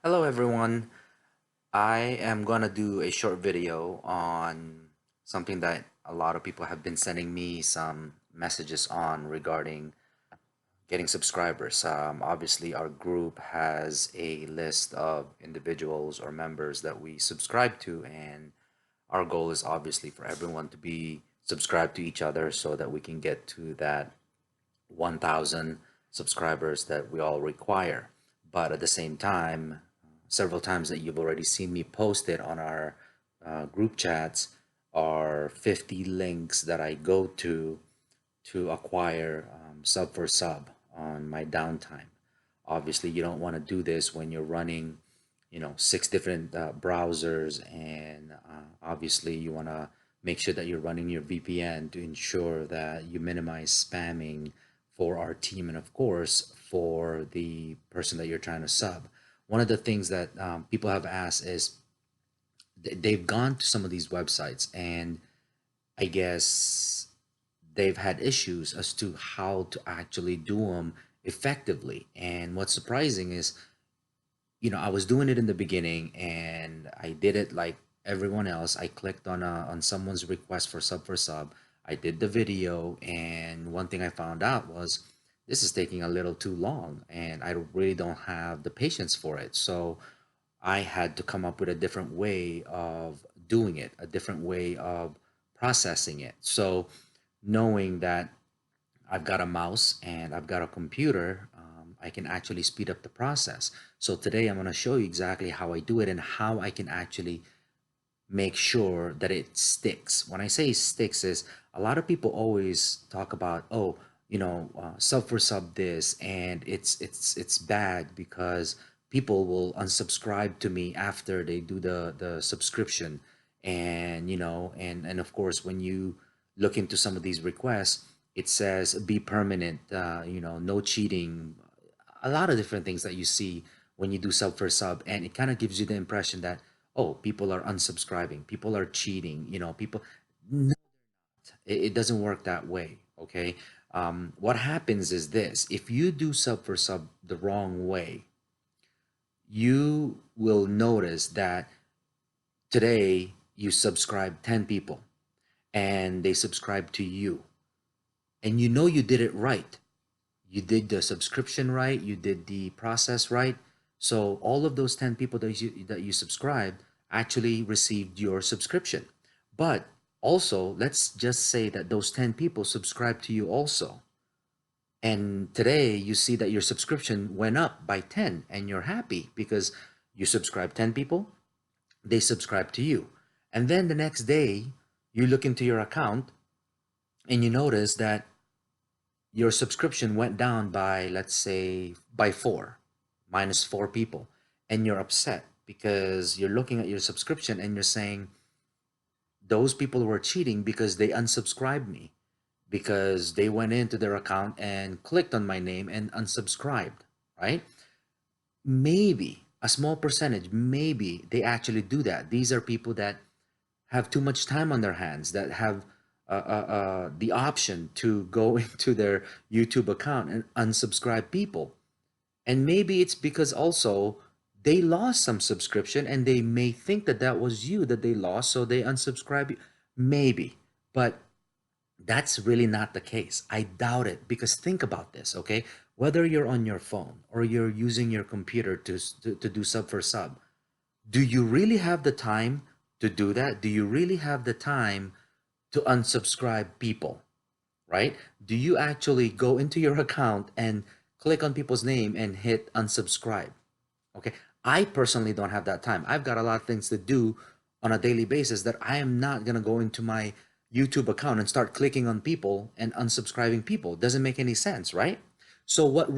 Hello everyone. I am gonna do a short video on something that a lot of people have been sending me some messages on regarding getting subscribers. Obviously, our group has a list of individuals or members that we subscribe to, and our goal is obviously for everyone to be subscribed to each other so that we can get to that 1,000 subscribers that we all require. But at the same time, several times that you've already seen me post it on our group chats are 50 links that I go to acquire sub for sub on my downtime. Obviously, you don't want to do this when you're running, six different browsers, and obviously you want to make sure that you're running your VPN to ensure that you minimize spamming for our team and of course for the person that you're trying to sub. One of the things that people have asked is they've gone to some of these websites and I guess they've had issues as to how to actually do them effectively. And what's surprising is, I was doing it in the beginning and I did it like everyone else. I clicked on someone's request for sub for sub. I did the video, and one thing I found out was this is taking a little too long, and I really don't have the patience for it. So I had to come up with a different way of doing it, a different way of processing it. So knowing that I've got a mouse and I've got a computer, I can actually speed up the process. So today I'm going to show you exactly how I do it and how I can actually make sure that it sticks. When I say sticks is a lot of people always talk about, oh, sub for sub this, and it's bad because people will unsubscribe to me after they do the subscription. And and of course when you look into some of these requests, it says be permanent, no cheating, a lot of different things that you see when you do sub for sub, and it kind of gives you the impression that, oh, people are unsubscribing, people are cheating, people. No, it doesn't work that way. Okay. What happens is this: if you do sub for sub the wrong way, you will notice that today you subscribe 10 people and they subscribe to you, and you did it right. You did the subscription right, you did the process right. So all of those 10 people that you subscribed actually received your subscription. But also, let's just say that those 10 people subscribed to you also. And today you see that your subscription went up by 10 and you're happy because you subscribed 10 people, they subscribe to you. And then the next day you look into your account and you notice that your subscription went down by, let's say, by four, minus four people, and you're upset because you're looking at your subscription and you're saying, those people were cheating because they unsubscribed me, because they went into their account and clicked on my name and unsubscribed, right? Maybe a small percentage, maybe they actually do that. These are people that have too much time on their hands, that have the option to go into their YouTube account and unsubscribe people. And maybe it's because also they lost some subscription and they may think that that was you that they lost, so they unsubscribe you. Maybe, but that's really not the case. I doubt it, because think about this, okay? Whether you're on your phone or you're using your computer to do sub for sub, do you really have the time to do that? Do you really have the time to unsubscribe people, right? Do you actually go into your account and click on people's name and hit unsubscribe? Okay. I personally don't have that time. I've got a lot of things to do on a daily basis that I am not going to go into my YouTube account and start clicking on people and unsubscribing people. It doesn't make any sense, right? So what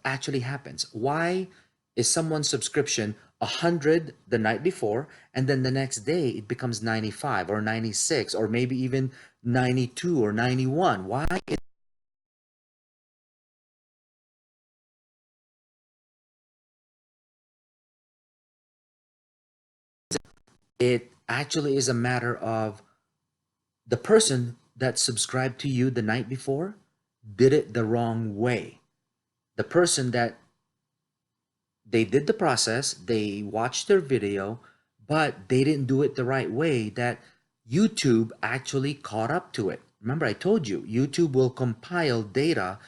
actually happens? Why is someone's subscription 100 the night before and then the next day it becomes 95 or 96 or maybe even 92 or 91? Why is it actually is a matter of the person that subscribed to you the night before did it the wrong way. The person that they did the process, they watched their video, but they didn't do it the right way that YouTube actually caught up to it. Remember, I told you, YouTube will compile data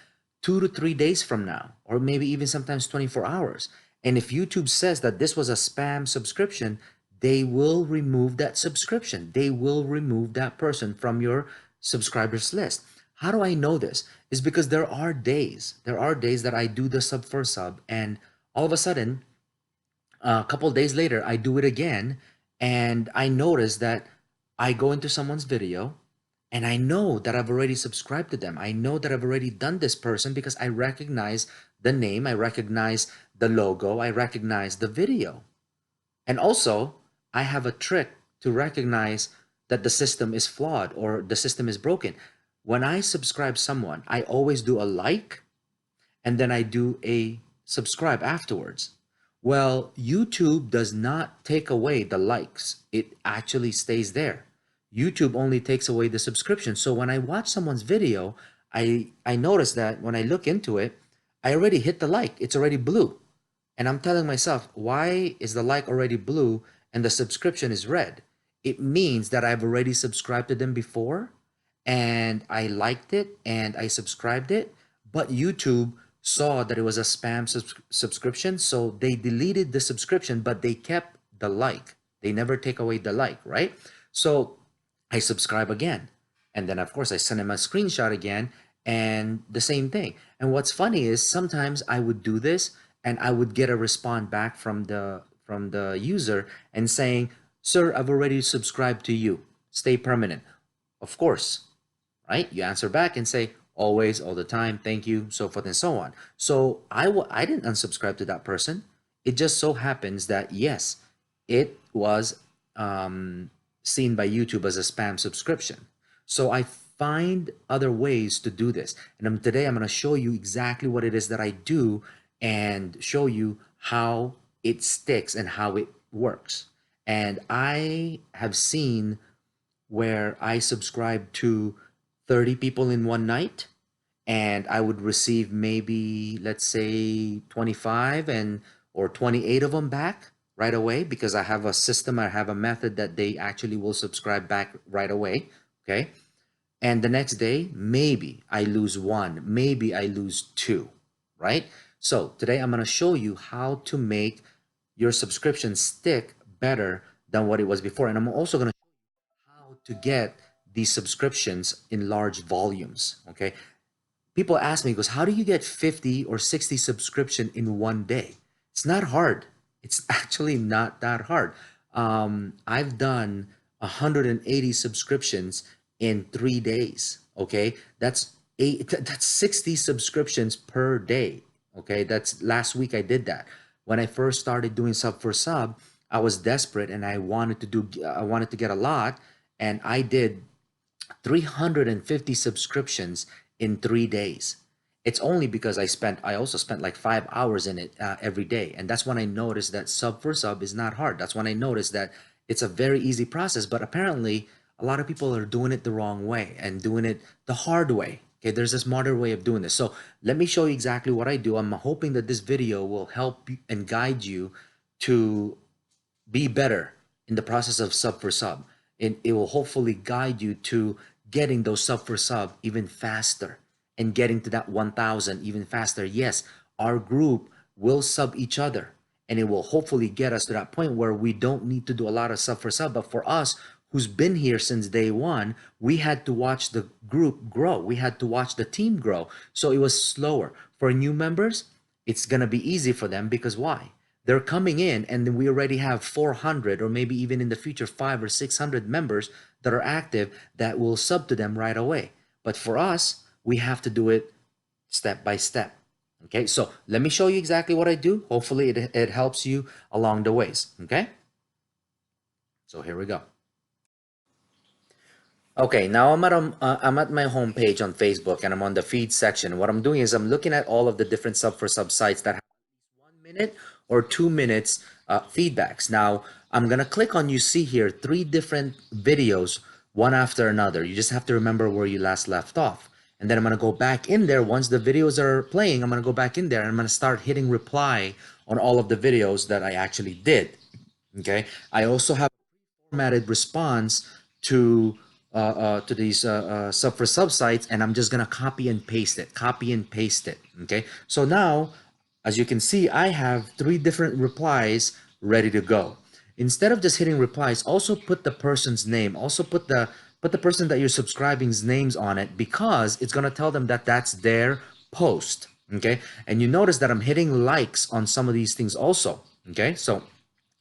2 to 3 days from now, or maybe even sometimes 24 hours. And if YouTube says that this was a spam subscription, they will remove that subscription. They will remove that person from your subscribers list. How do I know this? Is because there are days that I do the sub for sub, and all of a sudden, a couple of days later, I do it again, and I notice that I go into someone's video, and I know that I've already subscribed to them. I know that I've already done this person because I recognize the name, I recognize the logo, I recognize the video. And also, I have a trick to recognize that the system is flawed or the system is broken. When I subscribe someone, I always do a like and then I do a subscribe afterwards. Well, YouTube does not take away the likes. It actually stays there. YouTube only takes away the subscription. So when I watch someone's video, I notice that when I look into it, I already hit the like. It's already blue. And I'm telling myself, why is the like already blue and the subscription is red? It means that I've already subscribed to them before and I liked it and I subscribed it, but YouTube saw that it was a spam subscription, so they deleted the subscription, but they kept the like. They never take away the like, right? So I subscribe again. And then, of course, I send him a screenshot again and the same thing. And what's funny is sometimes I would do this and I would get a response back from the user and saying, "Sir, I've already subscribed to you. Stay permanent." Of course, right? You answer back and say, "Always, all the time, thank you," so forth and so on. So I didn't unsubscribe to that person. It just so happens that yes, it was seen by YouTube as a spam subscription. So I find other ways to do this. And today I'm going to show you exactly what it is that I do and show you how it sticks and how it works. And I have seen where I subscribe to 30 people in one night and I would receive maybe, let's say, 25 and or 28 of them back right away because I have a system, I have a method that they actually will subscribe back right away. Okay. And the next day, maybe I lose one, maybe I lose two, right? So today I'm going to show you how to make your subscription stick better than what it was before. And I'm also going to how to get these subscriptions in large volumes. Okay. People ask me, goes, how do you get 50 or 60 subscription in one day? It's not hard. It's actually not that hard. I've done 180 subscriptions in 3 days. Okay. That's 60 subscriptions per day. Okay. That's last week I did that. When I first started doing sub for sub, I was desperate and I wanted to get a lot and I did 350 subscriptions in 3 days. It's only because I also spent like 5 hours in it every day. And that's when I noticed that sub for sub is not hard. That's when I noticed that it's a very easy process, but apparently a lot of people are doing it the wrong way and doing it the hard way. Okay, there's a smarter way of doing this. So let me show you exactly what I do. I'm hoping that this video will help and guide you to be better in the process of sub for sub. And it will hopefully guide you to getting those sub for sub even faster and getting to that 1,000 even faster. Yes, our group will sub each other and it will hopefully get us to that point where we don't need to do a lot of sub for sub. But for us who's been here since day one, we had to watch the group grow. We had to watch the team grow. So it was slower. For new members, it's going to be easy for them because why? They're coming in and then we already have 400 or maybe even in the future 500 or 600 members that are active that will sub to them right away. But for us, we have to do it step by step. Okay, so let me show you exactly what I do. Hopefully it helps you along the ways. Okay, so here we go. Okay, now I'm at my home page on Facebook and I'm on the feed section. What I'm doing is I'm looking at all of the different sub for sub sites that have 1 minute or 2 minutes feedbacks. Now I'm gonna click on, you see here, 3 different videos, one after another. You just have to remember where you last left off. And then I'm going to go back in there. Once the videos are playing, I'm going to go back in there and I'm going to start hitting reply on all of the videos that I actually did. Okay. I also have formatted response to these Sub4Sub sites, and I'm just gonna copy and paste it, copy and paste it. Okay, so now, as you can see, I have 3 different replies ready to go. Instead of just hitting replies, also put the person's name, also put the person that you're subscribing's names on it, because it's gonna tell them that that's their post. Okay, and you notice that I'm hitting likes on some of these things also. Okay, so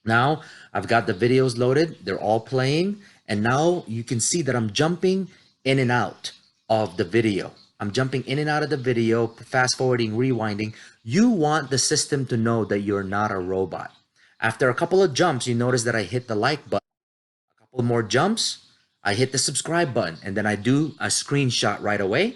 now I've got the videos loaded, they're all playing, and now you can see that I'm jumping in and out of the video. I'm jumping in and out of the video, fast forwarding, rewinding. You want the system to know that you're not a robot. After a couple of jumps, you notice that I hit the like button. A couple more jumps, I hit the subscribe button, and then I do a screenshot right away.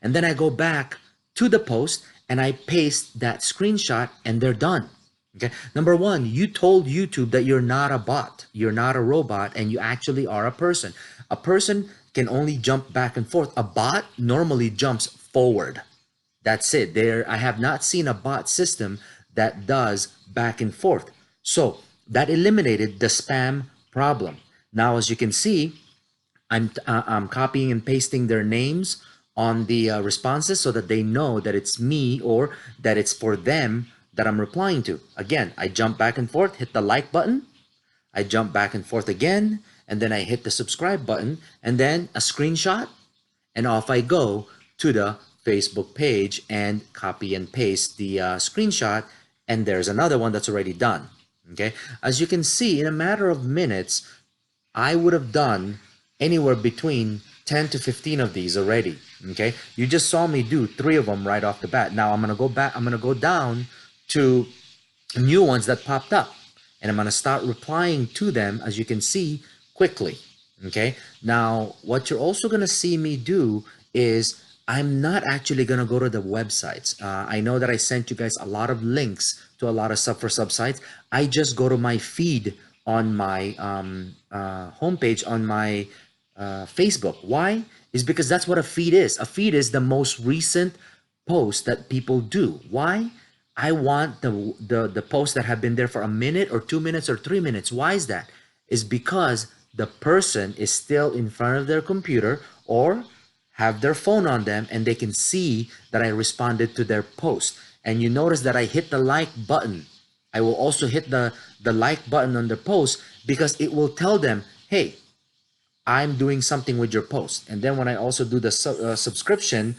And then I go back to the post and I paste that screenshot and they're done. Okay. Number one, you told YouTube that you're not a bot, you're not a robot, and you actually are a person. A person can only jump back and forth. A bot normally jumps forward. That's it. There, I have not seen a bot system that does back and forth. So that eliminated the spam problem. Now, as you can see, I'm copying and pasting their names on the responses so that they know that it's me or that it's for them that I'm replying to. Again, I jump back and forth, hit the like button, I jump back and forth again, and then I hit the subscribe button, and then a screenshot, and off I go to the Facebook page and copy and paste the screenshot, and there's another one that's already done. Okay, as you can see, in a matter of minutes, I would have done anywhere between 10 to 15 of these already. Okay, you just saw me do 3 of them right off the bat. Now I'm gonna go back, I'm gonna go down to new ones that popped up, and I'm gonna start replying to them, as you can see, quickly. Okay, now what you're also gonna see me do is I'm not actually gonna go to the websites. I know that I sent you guys a lot of links to a lot of Sub4Sub sites. I just go to my feed on my homepage on my Facebook. Why? Is because that's what a feed is. A feed is the most recent post that people do. Why? I want the posts that have been there for a minute or 2 minutes or 3 minutes. Why is that? Is because the person is still in front of their computer or have their phone on them and they can see that I responded to their post. And you notice that I hit the like button. I will also hit the like button on the post because it will tell them, hey, I'm doing something with your post. And then when I also do the subscription,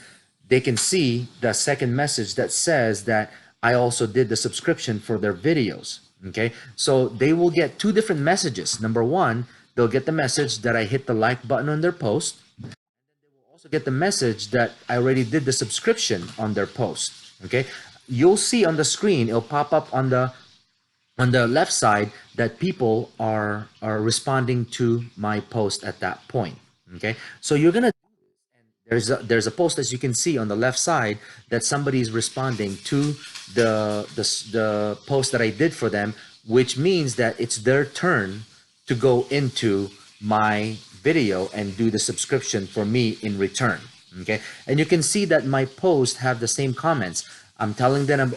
they can see the second message that says that I also did the subscription for their videos. Okay, so they will get 2 different messages. Number one, they'll get the message that I hit the like button on their post. Also get the message that I already did the subscription on their post. Okay, you'll see on the screen, it'll pop up on the left side that people are responding to my post at that point. Okay, so you're gonna there's a post, as you can see on the left side, that somebody is responding to the post that I did for them, which means that it's their turn to go into my video and do the subscription for me in return. Okay, and you can see that my posts have the same comments. I'm telling them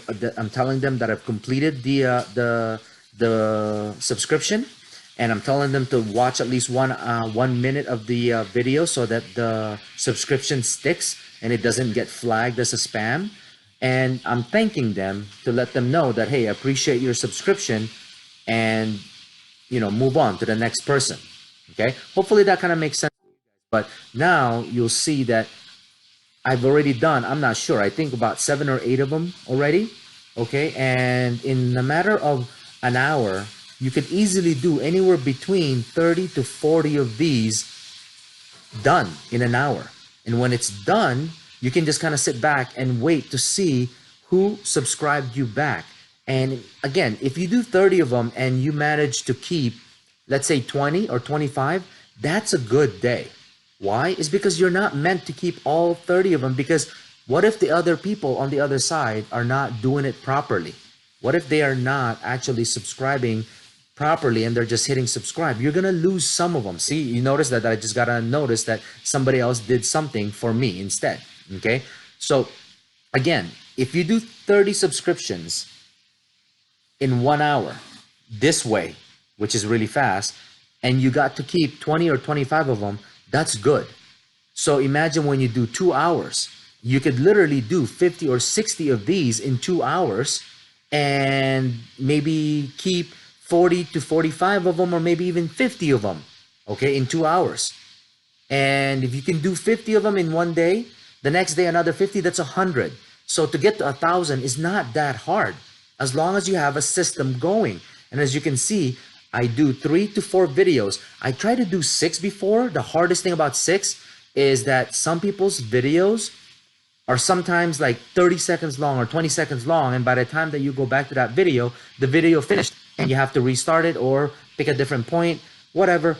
that I've completed the subscription, and I'm telling them to watch at least 1 minute of the video so that the subscription sticks and it doesn't get flagged as a spam. And I'm thanking them to let them know that, hey, I appreciate your subscription, and move on to the next person. Okay, hopefully that kind of makes sense. But now you'll see that I've already done, I'm not sure, I think about 7 or 8 of them already. Okay, and in a matter of an hour, you could easily do anywhere between 30 to 40 of these done in an hour. And when it's done, you can just kind of sit back and wait to see who subscribed you back. And again, if you do 30 of them and you manage to keep, let's say 20 or 25, that's a good day. Why? Is because you're not meant to keep all 30 of them, because what if the other people on the other side are not doing it properly? What if they are not actually subscribing properly and they're just hitting subscribe, you're gonna lose some of them. See, you notice that I just gotta notice that somebody else did something for me instead. Okay, so again, if you do 30 subscriptions in 1 hour this way, which is really fast, and you got to keep 20 or 25 of them, that's good. So imagine when you do 2 hours, you could literally do 50 or 60 of these in 2 hours and maybe keep 40 to 45 of them, or maybe even 50 of them, okay, in 2 hours. And if you can do 50 of them in one day, the next day another 50, that's 100. So to get to 1,000 is not that hard as long as you have a system going. And as you can see, I do 3 to 4 videos. I try to do 6 before. The hardest thing about 6 is that some people's videos are sometimes like 30 seconds long or 20 seconds long, and by the time that you go back to that video, the video finished and you have to restart it or pick a different point, whatever.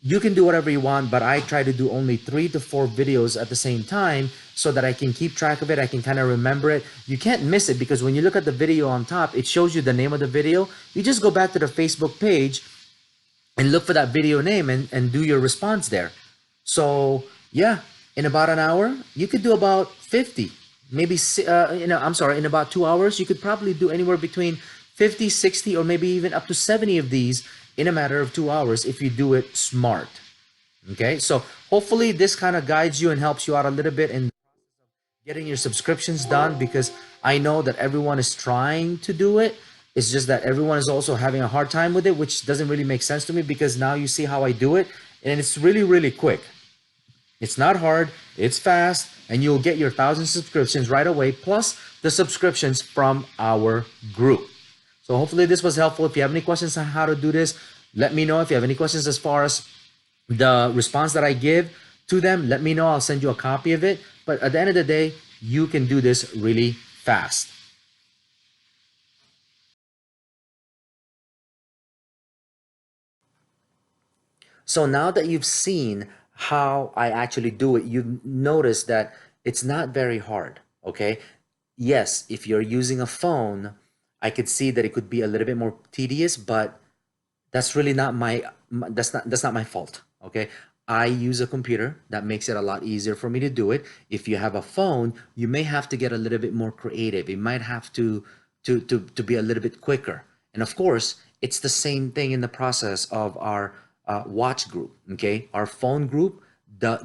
You can do whatever you want, but I try to do only 3 to 4 videos at the same time so that I can keep track of it. I can kind of remember it. You can't miss it because when you look at the video on top, it shows you the name of the video. You just go back to the Facebook page and look for that video name and do your response there. So yeah, in about an hour, you could do about 50, maybe, in about 2 hours, you could probably do anywhere between 50, 60, or maybe even up to 70 of these in a matter of 2 hours if you do it smart. Okay, so hopefully this kind of guides you and helps you out a little bit in getting your subscriptions done, because I know that everyone is trying to do it. It's just that everyone is also having a hard time with it, which doesn't really make sense to me, because now you see how I do it and it's really, really quick. It's not hard, it's fast, and you'll get your 1,000 subscriptions right away, plus the subscriptions from our group. So hopefully this was helpful. If you have any questions on how to do this, let me know. If you have any questions as far as the response that I give to them, let me know. I'll send you a copy of it. But at the end of the day, you can do this really fast. So now that you've seen how I actually do it, you notice that it's not very hard, okay? Yes, if you're using a phone, I could see that it could be a little bit more tedious, but that's really not that's not my fault, okay? I use a computer. That makes it a lot easier for me to do it. If you have a phone, you may have to get a little bit more creative. It might have to be a little bit quicker. And of course, it's the same thing in the process of our watch group, okay? Our phone group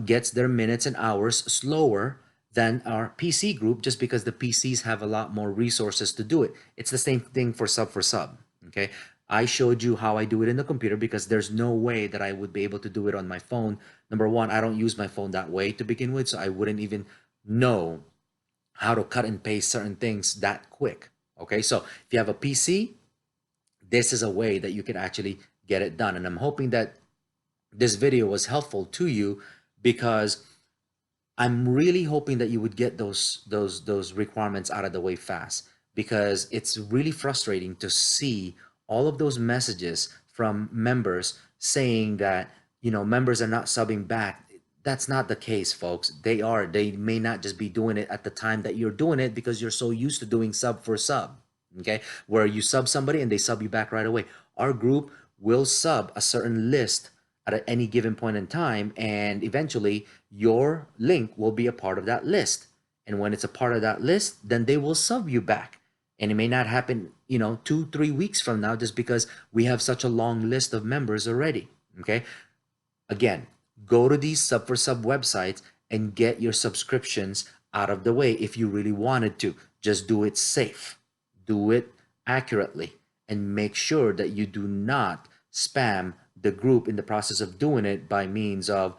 gets their minutes and hours slower than our PC group, just because the PCs have a lot more resources to do it. It's the same thing for Sub4Sub, okay? I showed you how I do it in the computer because there's no way that I would be able to do it on my phone. Number one, I don't use my phone that way to begin with, so I wouldn't even know how to cut and paste certain things that quick. Okay, so if you have a PC, this is a way that you can actually get it done. And I'm hoping that this video was helpful to you, because I'm really hoping that you would get those requirements out of the way fast, because it's really frustrating to see all of those messages from members saying that, members are not subbing back. That's not the case, folks. They may not just be doing it at the time that you're doing it because you're so used to doing Sub4Sub, okay? Where you sub somebody and they sub you back right away. Our group will sub a certain list at any given point in time, and eventually your link will be a part of that list. And when it's a part of that list, then they will sub you back. And it may not happen, 2-3 weeks from now, just because we have such a long list of members already. Okay. Again, go to these Sub4Sub websites and get your subscriptions out of the way. If you really wanted to, just do it safe, do it accurately, and make sure that you do not spam the group in the process of doing it by means of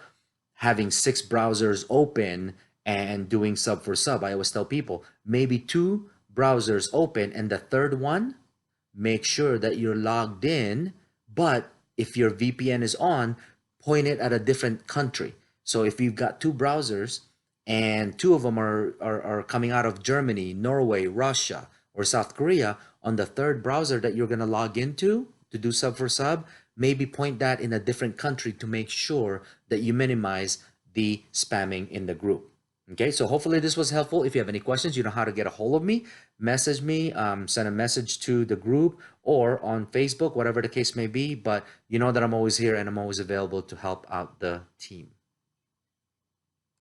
having 6 browsers open and doing Sub4Sub. I always tell people, maybe 2 browsers open, and the third one, make sure that you're logged in, but if your VPN is on, point it at a different country. So if you've got 2 browsers and 2 of them are coming out of Germany, Norway, Russia, or South Korea, on the third browser that you're going to log into to do Sub4Sub, maybe point that in a different country to make sure that you minimize the spamming in the group. Okay, so hopefully this was helpful. If you have any questions, you know how to get a hold of me. Message me, send a message to the group or on Facebook, whatever the case may be. But you know that I'm always here and I'm always available to help out the team.